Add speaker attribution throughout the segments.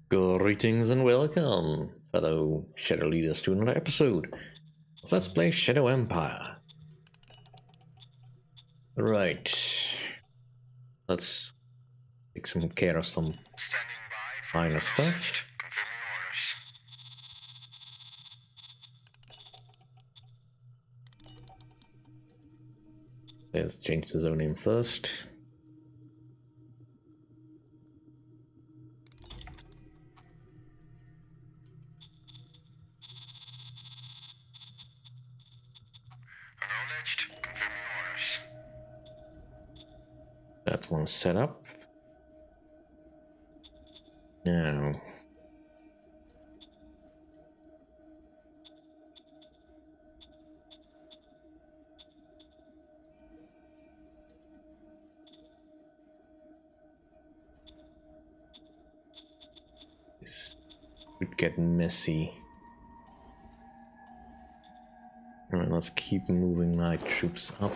Speaker 1: Greetings and welcome, fellow Shadow Leaders, to another episode of Let's Play Shadow Empire. Right, let's take some care of some minor stuff. Let's change the zone name first. That's one set up. Now, this would get messy. Alright, let's keep moving light troops up.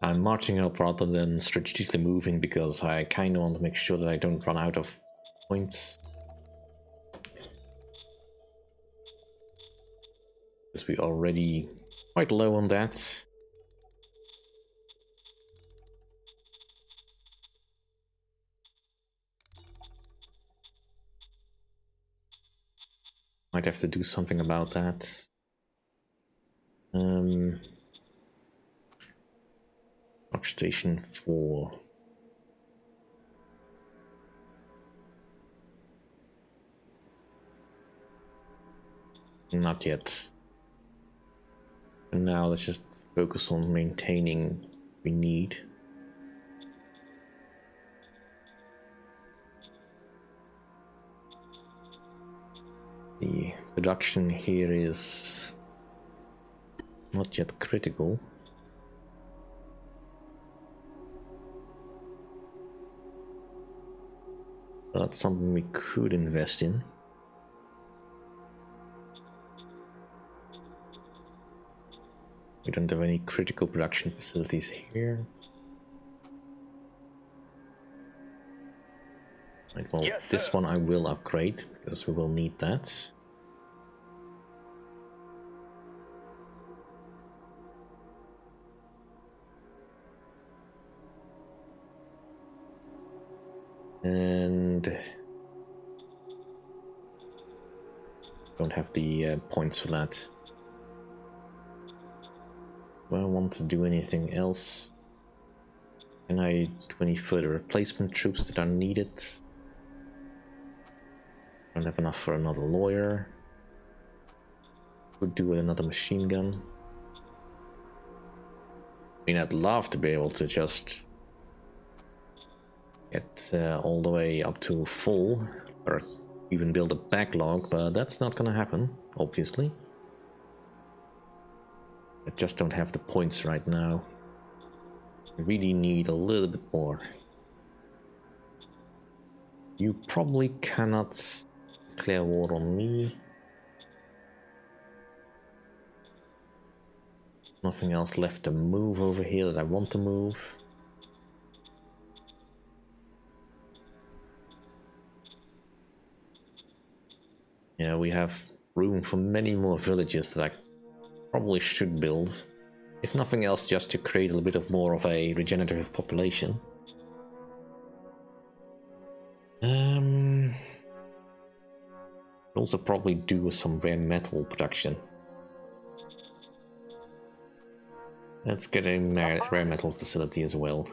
Speaker 1: I'm marching up rather than strategically moving because I kind of want to make sure that I don't run out of points. Because we're already quite low on that. Might have to do something about that. Station 4. Not yet. And now let's just focus on maintaining what we need. The production here is not yet critical. That's something we could invest in. We don't have any critical production facilities here. Right, well, yes, this one I will upgrade because we will need that. And don't have the points for that. Do I want to do anything else? Can I do any further replacement troops that are needed? Don't have enough for another lawyer. Could do with another machine gun. I mean, I'd love to be able to just get all the way up to full, or even build a backlog, but that's not gonna happen, obviously. I just don't have the points right now. I really need a little bit more. You probably cannot declare war on me. Nothing else left to move over here that I want to move. Yeah, we have room for many more villages that I probably should build. If nothing else, just to create a little bit of more of a regenerative population. Also probably do some rare metal production. Let's get a rare metal facility as well.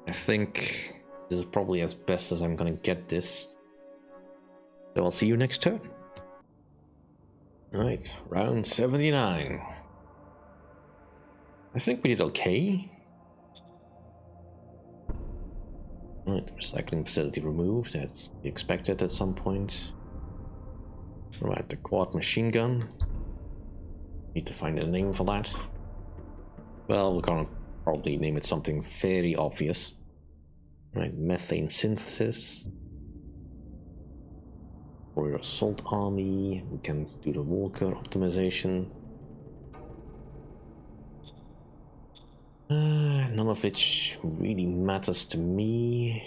Speaker 1: I think this is probably as best as I'm gonna get this. So I'll see you next turn. Right, round 79. I think we did okay. Right, recycling facility removed. That's expected at some point. Right, the quad machine gun. Need to find a name for that. Well, we're gonna probably name it something very obvious. Right, methane synthesis. For your assault army, we can do the Walker optimization. None of which really matters to me.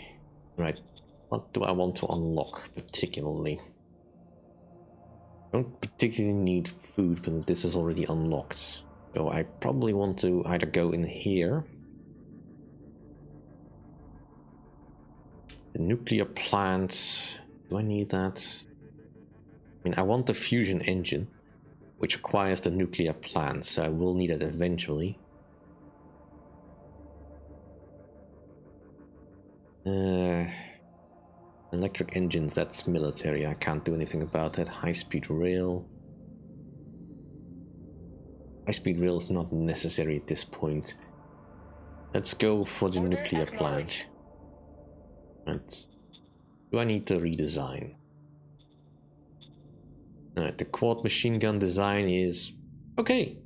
Speaker 1: Right, what do I want to unlock particularly? I don't particularly need food, but this is already unlocked. So I probably want to either go in here. The nuclear plant, do I need that? I mean, I want the fusion engine, which requires the nuclear plant, so I will need it eventually. Electric engines, that's military, I can't do anything about that. High-speed rail. High-speed rail is not necessary at this point. Let's go for the nuclear plant. Right. Do I need to redesign? Alright, the quad machine gun design is okay.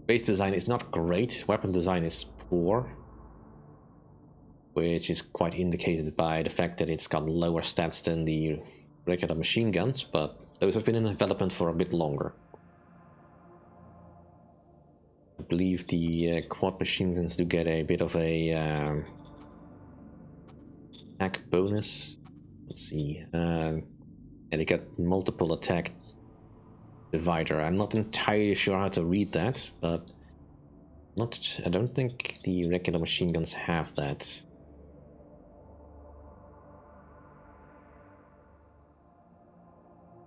Speaker 1: Base design is not great, weapon design is poor, which is quite indicated by the fact that it's got lower stats than the regular machine guns, but those have been in development for a bit longer. I believe the quad machine guns do get a bit of a attack bonus. Let's see, and they get multiple attack divider. I'm not entirely sure how to read that, but I don't think the regular machine guns have that.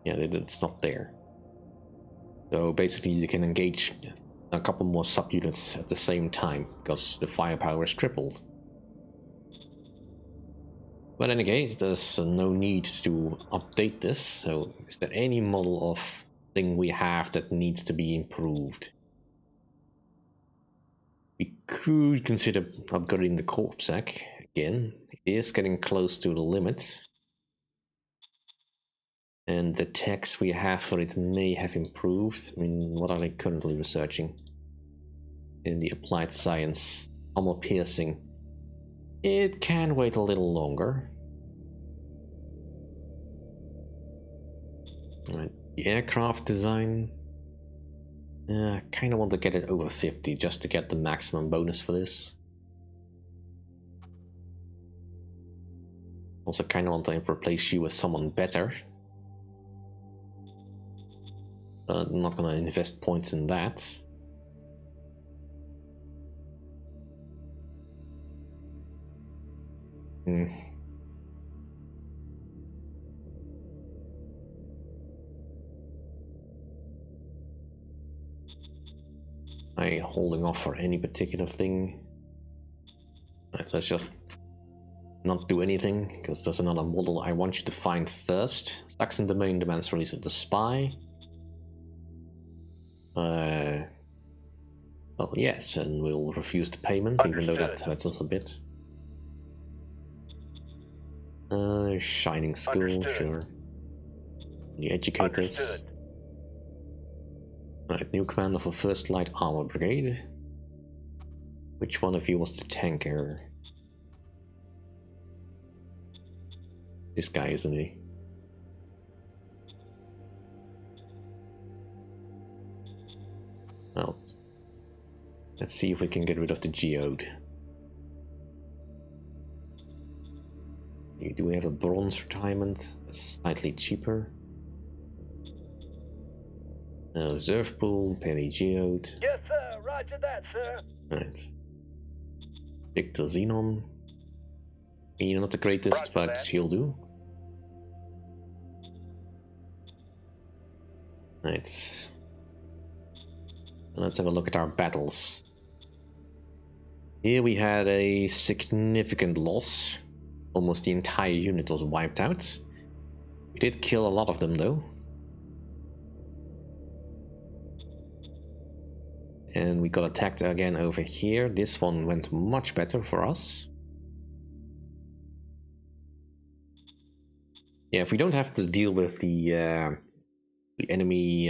Speaker 1: Yeah, it's not there. So basically you can engage a couple more subunits at the same time, because the firepower is tripled. But then again, there's no need to update this, so is there any model of thing we have that needs to be improved? We could consider upgrading the Corpsec again. It is getting close to the limit. And the text we have for it may have improved. I mean, what are they currently researching? In the applied science, armor piercing. It can wait a little longer. Right, the aircraft design. I kind of want to get it over 50 just to get the maximum bonus for this. Also kind of want to replace you with someone better. I'm not going to invest points in that. I holding off for any particular thing. Right, let's just not do anything, because there's another model I want you to find first. Saxon Domain demands release of the spy. Well, yes, and we'll refuse the payment, even though that hurts us a bit. Shining School, sure. The Educators. Right, new commander for 1st Light Armor Brigade. Which one of you was the tanker? This guy, isn't he? Well, let's see if we can get rid of the geode. Do we have a bronze retirement? That's slightly cheaper. Reserve pool, penny geode.
Speaker 2: Yes, sir. Roger that, sir.
Speaker 1: Right. Victor Xenon. You're not the greatest,
Speaker 2: Roger
Speaker 1: but
Speaker 2: that.
Speaker 1: he'll do. Right. Let's have a look at our battles. Here we had a significant loss. Almost the entire unit was wiped out. We did kill a lot of them though. And we got attacked again over here. This one went much better for us. Yeah, if we don't have to deal with the enemy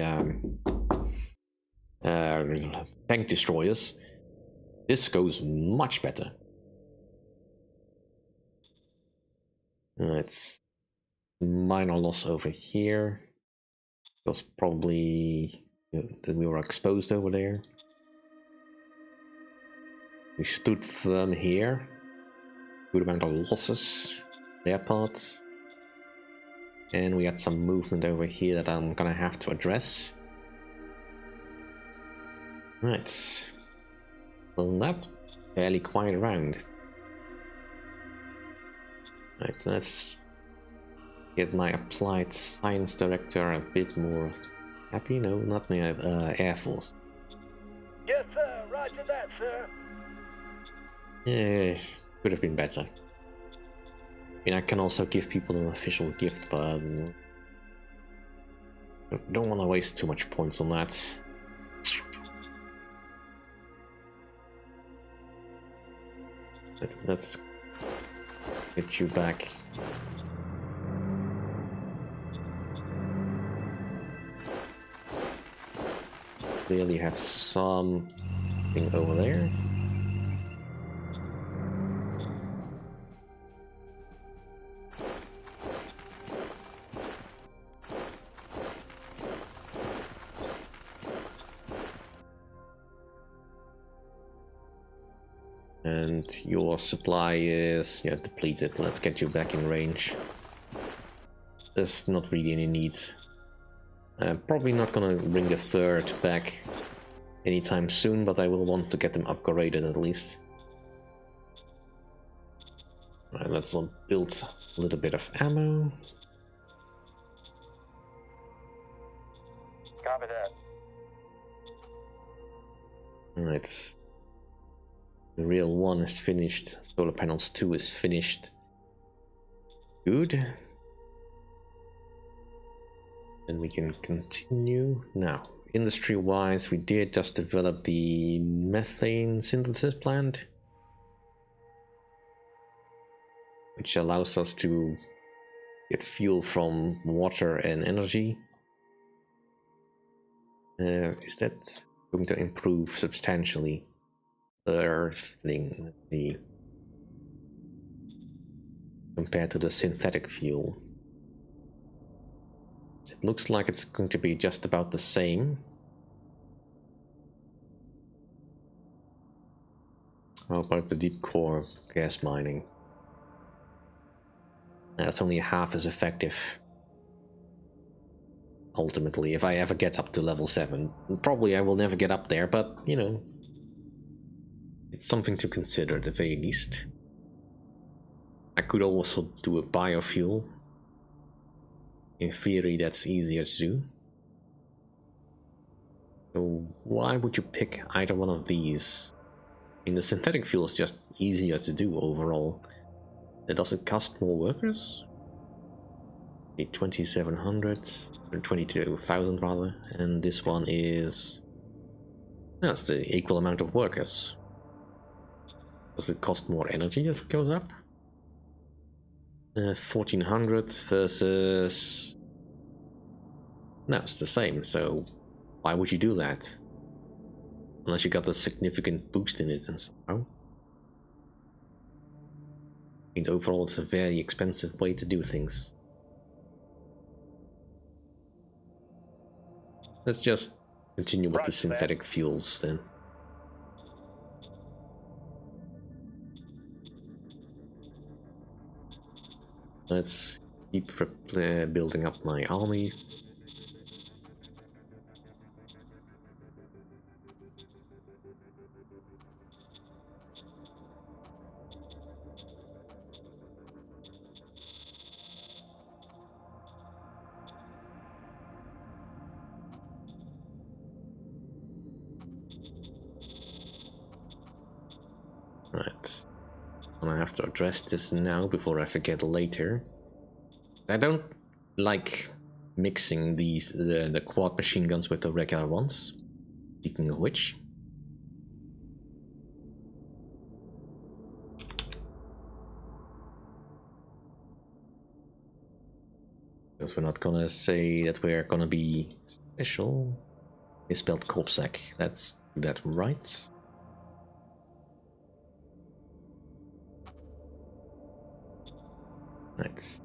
Speaker 1: tank destroyers, this goes much better. Let's minor loss over here. It was probably that we were exposed over there. We stood firm here. Good amount of losses, their part. And we had some movement over here that I'm gonna have to address. Right. Well, that's fairly quiet round. Right, let's get my applied science director a bit more happy. No, not my Air Force.
Speaker 2: Yes, sir. Roger that, sir.
Speaker 1: Yeah, could have been better. I mean, I can also give people an official gift, but don't want to waste too much points on that. Let's get you back. Clearly have something over there. And your supply is depleted. Let's get you back in range. There's not really any need. Probably not gonna bring the third back anytime soon, but I will want to get them upgraded at least. Alright, let's build a little bit of ammo.
Speaker 2: Copy that.
Speaker 1: Alright. The real 1 is finished. Solar panels 2 is finished. Good. Then we can continue. Now, industry-wise, we did just develop the methane synthesis plant, which allows us to get fuel from water and energy. Is that going to improve substantially the Earth thing? Let's see. Compared to the synthetic fuel. It looks like it's going to be just about the same. How about the deep core gas mining? That's only half as effective. Ultimately, if I ever get up to level 7. Probably I will never get up there, but, you know, it's something to consider at the very least. I could also do a biofuel. In theory, that's easier to do. So why would you pick either one of these? I mean, the synthetic fuel is just easier to do overall. Does it cost more workers? 2,700 or 22,000 rather, and this one is that's the equal amount of workers. Does it cost more energy as it goes up? 1,400 versus no, it's the same. So why would you do that? Unless you got a significant boost in it and somehow. I mean, overall, it's a very expensive way to do things. Let's just continue with the synthetic fuels then. Let's keep building up my army. Right. And I have to address this now before I forget later. I don't like mixing these the quad machine guns with the regular ones. Speaking of which. Because we're not gonna say that we're gonna be special. It's spelled Corpsec. Let's do that right. Right.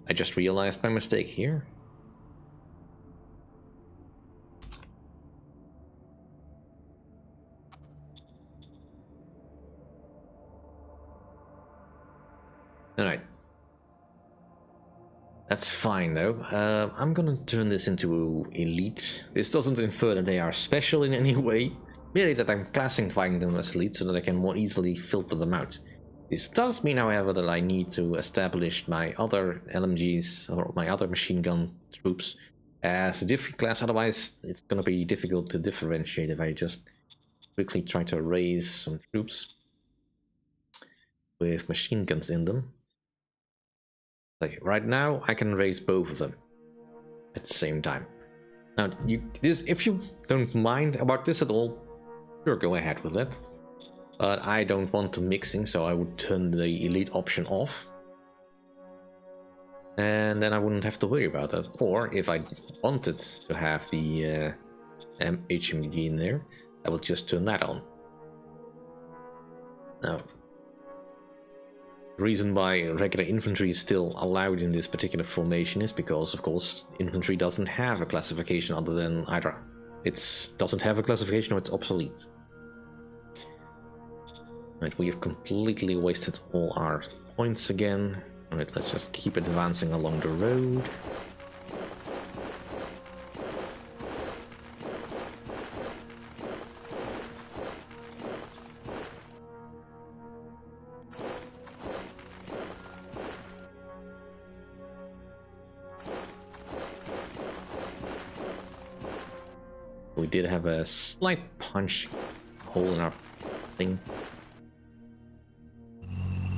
Speaker 1: I just realized my mistake here. Alright. That's fine though. I'm gonna turn this into elite. This doesn't infer that they are special in any way, merely that I'm classifying them as elite so that I can more easily filter them out. This does mean, however, that I need to establish my other LMGs or my other machine gun troops as a different class, otherwise it's gonna be difficult to differentiate if I just quickly try to raise some troops with machine guns in them. Like right now, I can raise both of them at the same time. Now, if you don't mind about this at all, sure, go ahead with it. But I don't want to mixing, so I would turn the elite option off. And then I wouldn't have to worry about that. Or if I wanted to have the HMG in there, I would just turn that on. Now, the reason why regular infantry is still allowed in this particular formation is because, of course, infantry doesn't have a classification other than either it doesn't have a classification or it's obsolete. Right, we have completely wasted all our points again. Alright, let's just keep advancing along the road. We did have a slight punch hole in our thing.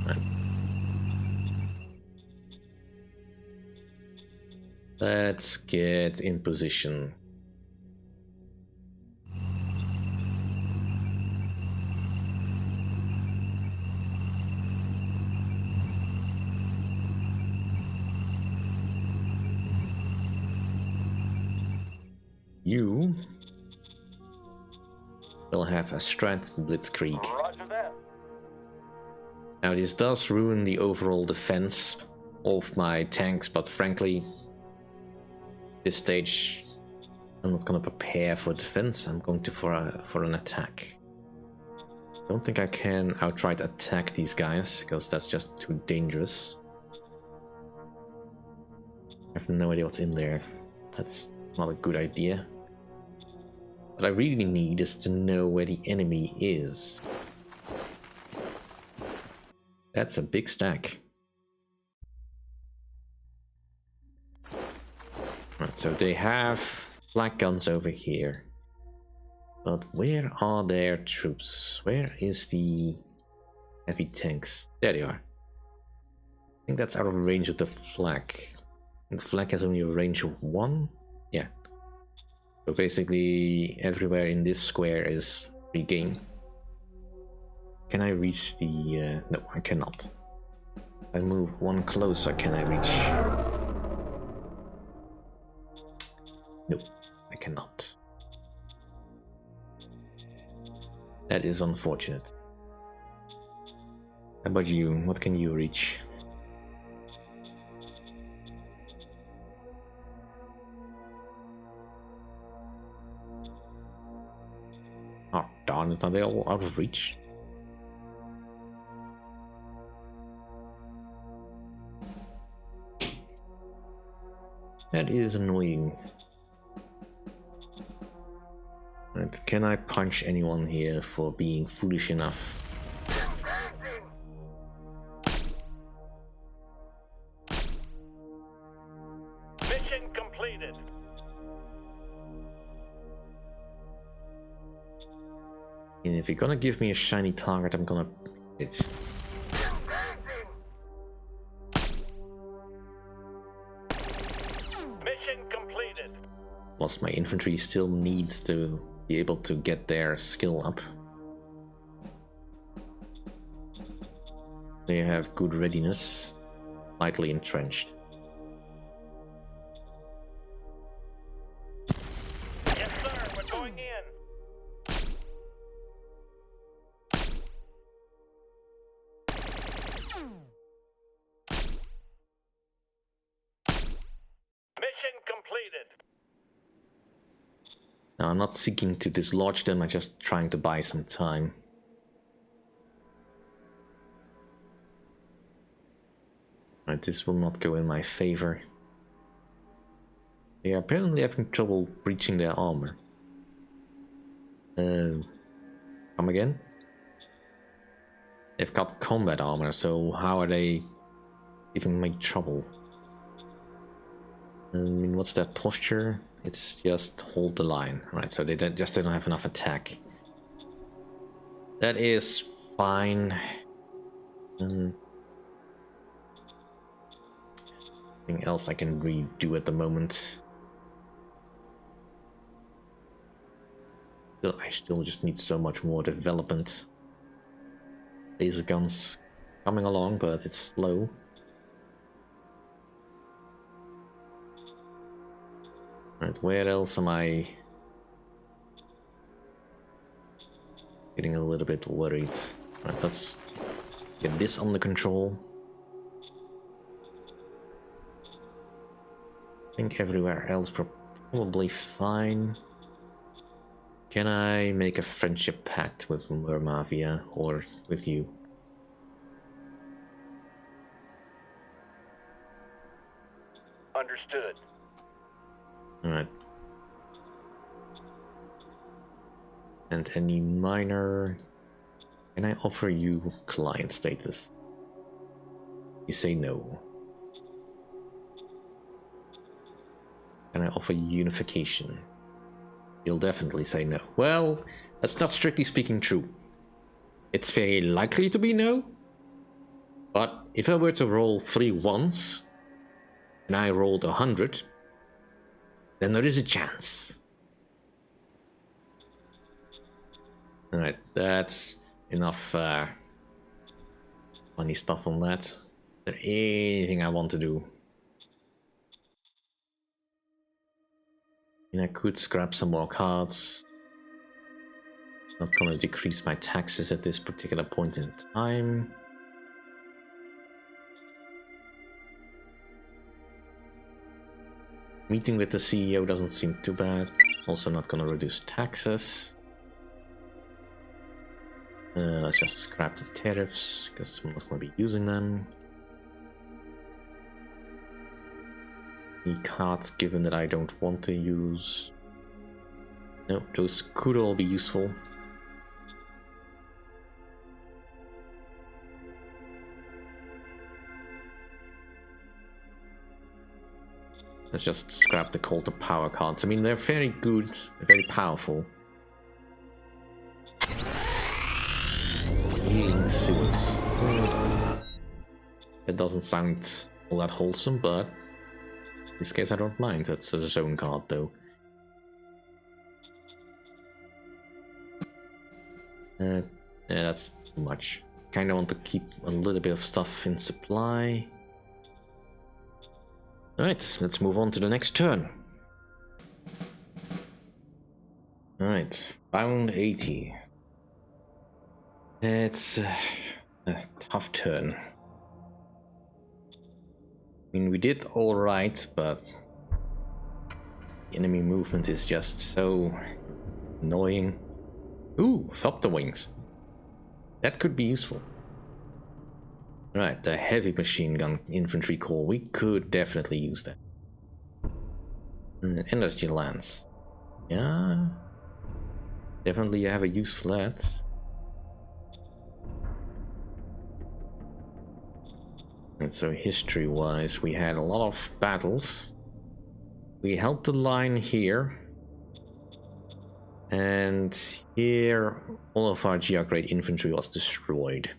Speaker 1: Right. Let's get in position. You will have a strength blitzkrieg.
Speaker 2: Roger that.
Speaker 1: Now this does ruin the overall defense of my tanks, but frankly, this stage I'm not going to prepare for defense. I'm going to for an attack. I don't think I can outright attack these guys because that's just too dangerous. I have no idea what's in there. That's not a good idea. What I really need is to know where the enemy is. That's a big stack. Right, so they have flak guns over here. But where are their troops? Where is the heavy tanks? There they are. I think that's out of range of the flak. And the flak has only a range of 1? Yeah. So basically everywhere in this square is free game. Can I reach the... no, I cannot. If I move one closer, can I reach... No, I cannot. That is unfortunate. How about you? What can you reach? Oh, darn it, are they all out of reach? That is annoying. Right, can I punch anyone here for being foolish enough?
Speaker 2: Mission completed.
Speaker 1: And if you're gonna give me a shiny target, I'm gonna hit it.
Speaker 2: Mission completed.
Speaker 1: Plus my infantry still needs to be able to get their skill up. They have good readiness, lightly entrenched.
Speaker 2: Yes, sir. We're going in.
Speaker 1: Now, I'm not seeking to dislodge them, I'm just trying to buy some time. Right, this will not go in my favor. They are apparently having trouble breaching their armor. Come again? They've got combat armor, so how are they even make trouble? I mean, what's their posture? It's just hold the line, right? So they just don't have enough attack. That is fine. Nothing else I can redo at the moment. I still just need so much more development. Laser guns coming along, but it's slow. Right, where else am I getting a little bit worried? Right, let's get this under control. I think everywhere else we're probably fine. Can I make a friendship pact with Murmavia or with you?
Speaker 2: Understood.
Speaker 1: Alright. And any minor... Can I offer you client status? You say no. Can I offer unification? You'll definitely say no. Well, that's not strictly speaking true. It's very likely to be no. But if I were to roll 3 once, and I rolled 100, then there is a chance. Alright, that's enough funny stuff on that. Is there anything I want to do? I mean, I could scrap some more cards. Not gonna decrease my taxes at this particular point in time. Meeting with the CEO doesn't seem too bad. Also not gonna reduce taxes. Let's just scrap the tariffs, because I'm not gonna be using them. Any cards given that I don't want to use? No, those could all be useful. Let's just scrap the call to power cards. I mean, they're very good, they're very powerful. Healing suits. It doesn't sound all that wholesome, but in this case I don't mind. That's a zone card though. Yeah, that's too much. Kinda want to keep a little bit of stuff in supply. Alright, let's move on to the next turn. Alright, round 80. It's a tough turn. I mean, we did alright, but the enemy movement is just so annoying. Ooh, flop the wings. That could be useful. Right, the heavy machine gun infantry corps. We could definitely use that. Energy lance. Yeah. Definitely have a use for that. And so history-wise, we had a lot of battles. We held the line here. And here, all of our GR-grade infantry was destroyed.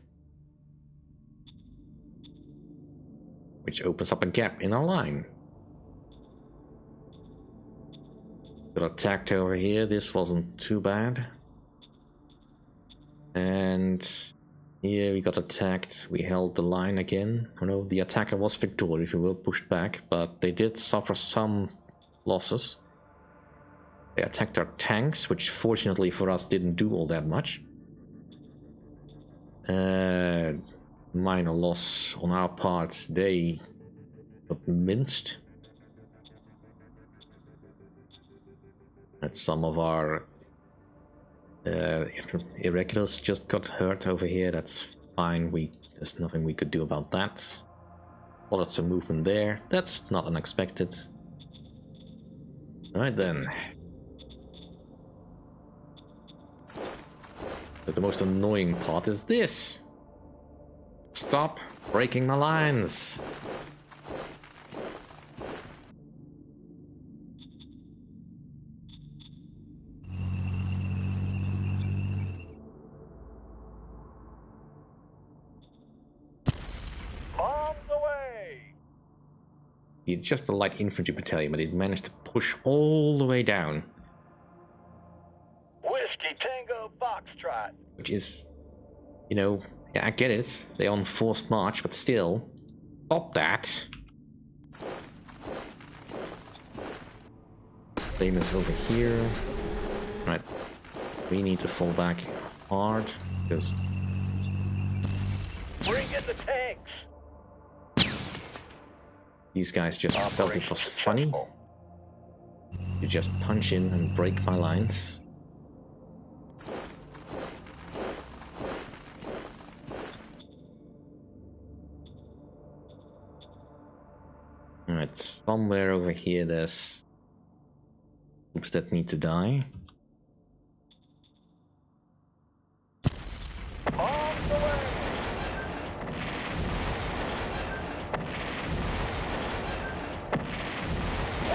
Speaker 1: Which opens up a gap in our line. Got attacked over here, this wasn't too bad. And here we got attacked, we held the line again. Oh no, the attacker was victorious, if you will, pushed back, but they did suffer some losses. They attacked our tanks, which fortunately for us didn't do all that much. Minor loss on our part, they got minced. That some of our irregulars just got hurt over here. That's fine. There's nothing we could do about that. Well, that's some movement there. That's not unexpected. Right then. But the most annoying part is this. Stop breaking my lines.
Speaker 2: Bombs away!
Speaker 1: It's just a light infantry battalion, but it managed to push all the way down.
Speaker 2: Whiskey Tango Foxtrot.
Speaker 1: Which is, you know, yeah, I get it. They're on forced march, but still, stop that. Flame is over here. Right, we need to fall back hard because
Speaker 2: Bring in the tanks.
Speaker 1: these guys just felt it was funny to just punch in and break my lines. Alright, somewhere over here there's troops that need to die.
Speaker 2: Bombs away!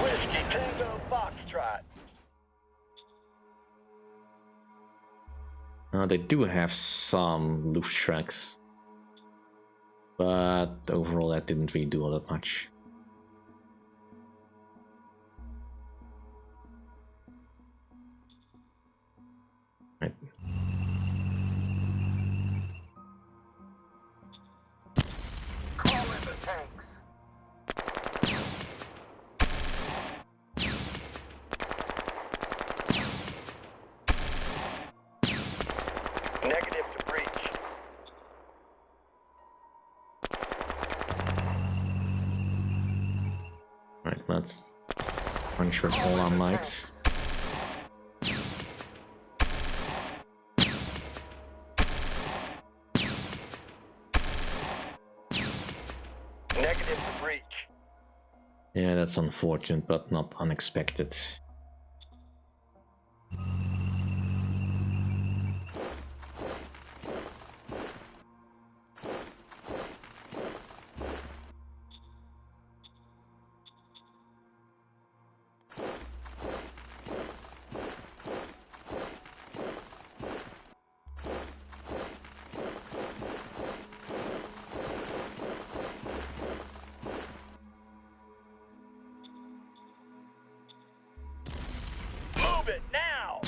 Speaker 2: Whiskey Tango Foxtrot.
Speaker 1: They do have some Luftschrecks, but overall that didn't really do all that much. Right.
Speaker 2: Call in the tanks. Negative to breach.
Speaker 1: Right, let's punch with all our might.
Speaker 2: Negative to breach.
Speaker 1: Yeah, that's unfortunate, but not unexpected.
Speaker 2: Move it now!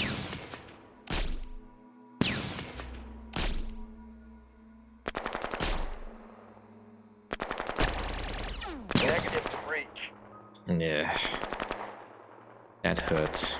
Speaker 2: Negative to breach.
Speaker 1: Yeah, that hurts.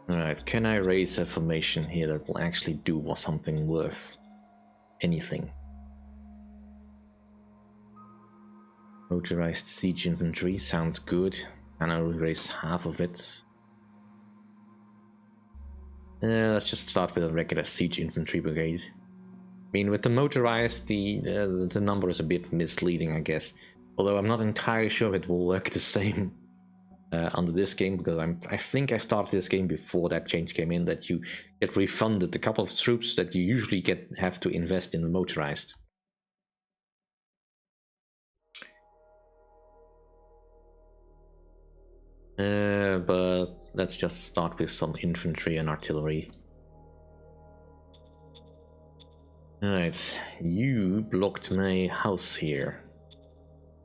Speaker 1: Alright, can I raise a formation here that will actually do something worth anything? Motorized siege infantry sounds good, and I'll raise half of it. Let's just start with a regular siege infantry brigade. I mean, with the motorized, the number is a bit misleading, I guess. Although I'm not entirely sure if it will work the same under this game, because I think I started this game before that change came in, that you get refunded a couple of troops that you usually have to invest in the motorized. But let's just start with some infantry and artillery. Alright, you blocked my house here.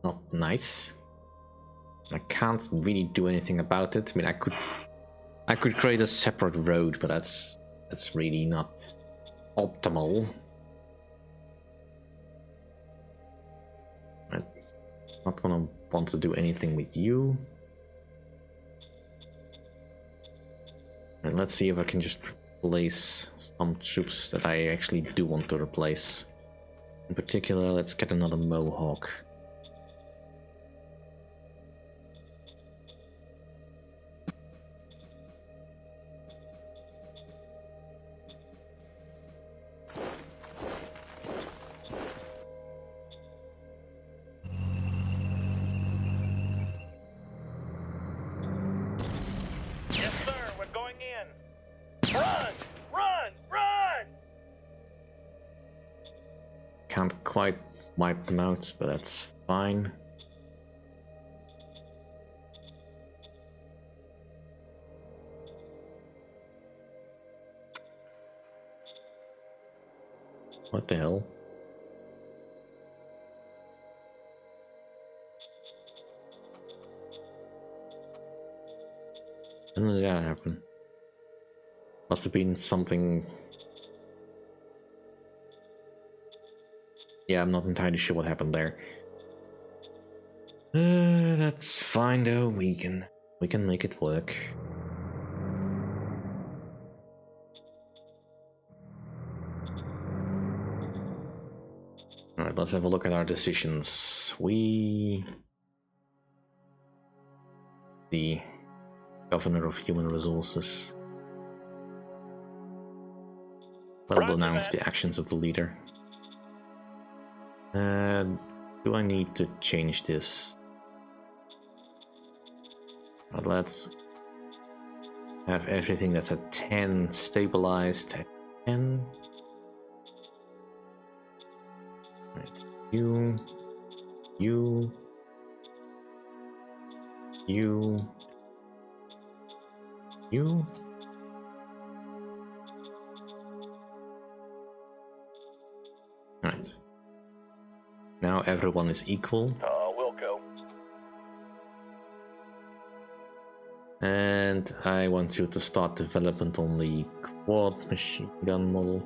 Speaker 1: Not nice. I can't really do anything about it. I mean, I could I could create a separate road, but that's really not optimal. I'm not gonna want to do anything with you. And let's see if I can just replace some troops that I actually do want to replace. In particular, let's get another Mohawk.
Speaker 2: Yes, sir. We're going in. Run! Run! Run!
Speaker 1: Can't quite wipe them out, but that's fine. What the hell? When did that happen? Must have been something. Yeah, I'm not entirely sure what happened there. That's fine though. We can make it work. All right, let's have a look at our decisions. The Governor of Human Resources will announce the actions of the leader. Do I need to change this? But let's have everything that's at 10 stabilized at 10. Right. You. Alright. Now everyone is equal.
Speaker 2: We'll go.
Speaker 1: And I want you to start development on the quad machine gun model.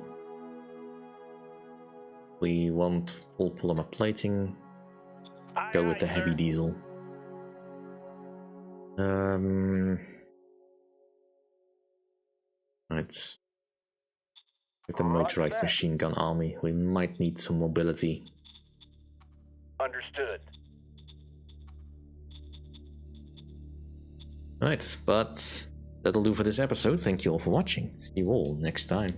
Speaker 1: We want full polymer plating. Go with the heavy diesel. Right. With the motorized machine gun army, we might need some mobility.
Speaker 2: Understood.
Speaker 1: Right, but that'll do for this episode. Thank you all for watching. See you all next time.